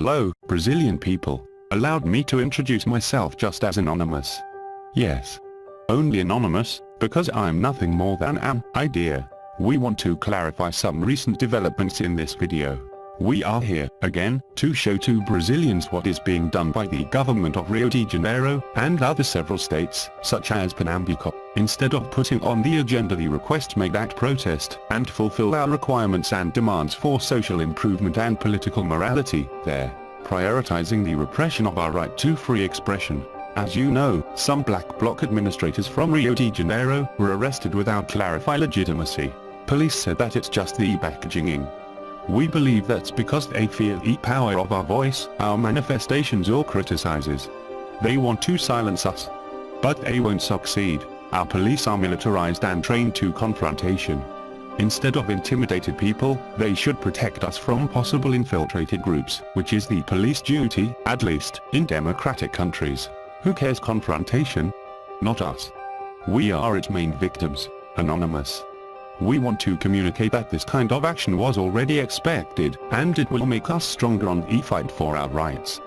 Hello, Brazilian people. Allowed me to introduce myself just as anonymous. Yes. Only anonymous, because I'm nothing more than an idea. We want to clarify some recent developments in this video. We are here, again, to show to Brazilians what is being done by the government of Rio de Janeiro, and other several states, such as Pernambuco. Instead of putting on the agenda the request made at protest, and fulfill our requirements and demands for social improvement and political morality, they're prioritizing the repression of our right to free expression. As you know, some black bloc administrators from Rio de Janeiro were arrested without clarified legitimacy. Police said that it's just the packaging. We believe that's because they fear the power of our voice, our manifestations or criticizes. They want to silence us. But they won't succeed. Our police are militarized and trained to confrontation. Instead of intimidated people, they should protect us from possible infiltrated groups, which is the police duty, at least, in democratic countries. Who cares confrontation? Not us. We are its main victims, anonymous. We want to communicate that this kind of action was already expected, and it will make us stronger on the fight for our rights.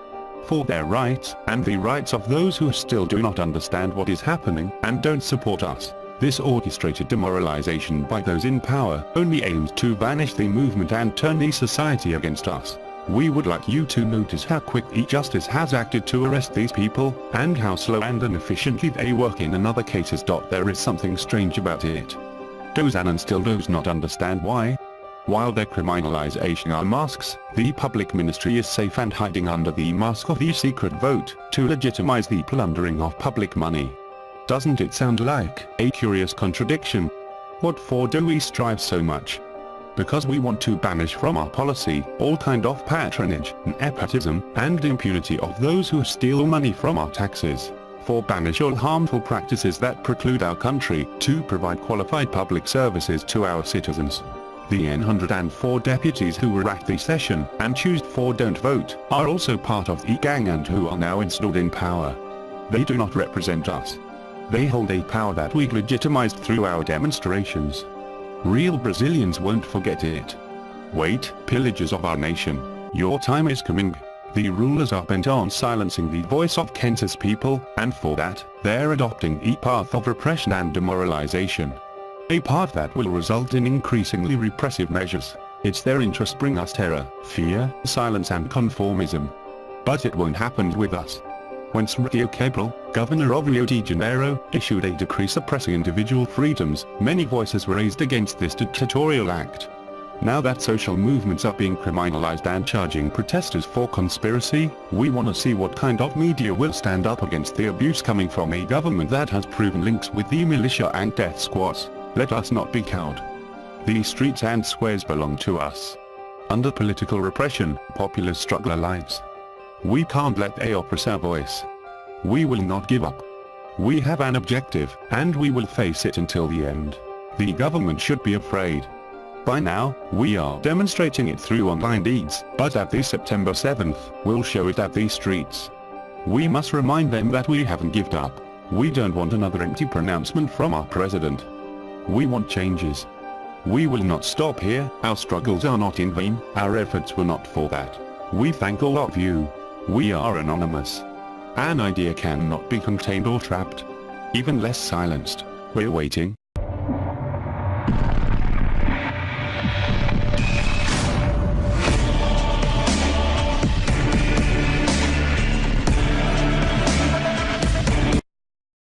For their rights, and the rights of those who still do not understand what is happening, and don't support us. This orchestrated demoralization by those in power only aims to vanish the movement and turn the society against us. We would like you to notice how quickly justice has acted to arrest these people, and how slow and inefficiently they work in other cases. There is something strange about it. Does and still does not understand why. While their criminalization are masks, the public ministry is safe and hiding under the mask of the secret vote, to legitimize the plundering of public money. Doesn't it sound like a curious contradiction? What for do we strive so much? Because we want to banish from our policy all kind of patronage, nepotism, and impunity of those who steal money from our taxes. For banish all harmful practices that preclude our country to provide qualified public services to our citizens. The 104 deputies who were at the session and choose for don't vote are also part of the gang and who are now installed in power. They do not represent us. They hold a power that we legitimized through our demonstrations. Real Brazilians won't forget it. Wait, pillagers of our nation, your time is coming. The rulers are bent on silencing the voice of Kansas people, and for that, they're adopting a path of repression and demoralization. A path that will result in increasingly repressive measures. It's their interest bring us terror, fear, silence and conformism. But it won't happen with us. When Sergio Cabral, governor of Rio de Janeiro, issued a decree suppressing individual freedoms, many voices were raised against this dictatorial act. Now that social movements are being criminalized and charging protesters for conspiracy, we want to see what kind of media will stand up against the abuse coming from a government that has proven links with the militia and death squads. Let us not be cowed. These streets and squares belong to us. Under political repression, populace struggle our lives. We can't let they oppress our voice. We will not give up. We have an objective, and we will face it until the end. The government should be afraid. By now, we are demonstrating it through online deeds, but at the September 7th, we'll show it at these streets. We must remind them that we haven't given up. We don't want another empty pronouncement from our president. We want changes. We will not stop here, our struggles are not in vain, our efforts were not for that. We thank all of you. We are anonymous. An idea cannot be contained or trapped. Even less silenced. We're waiting.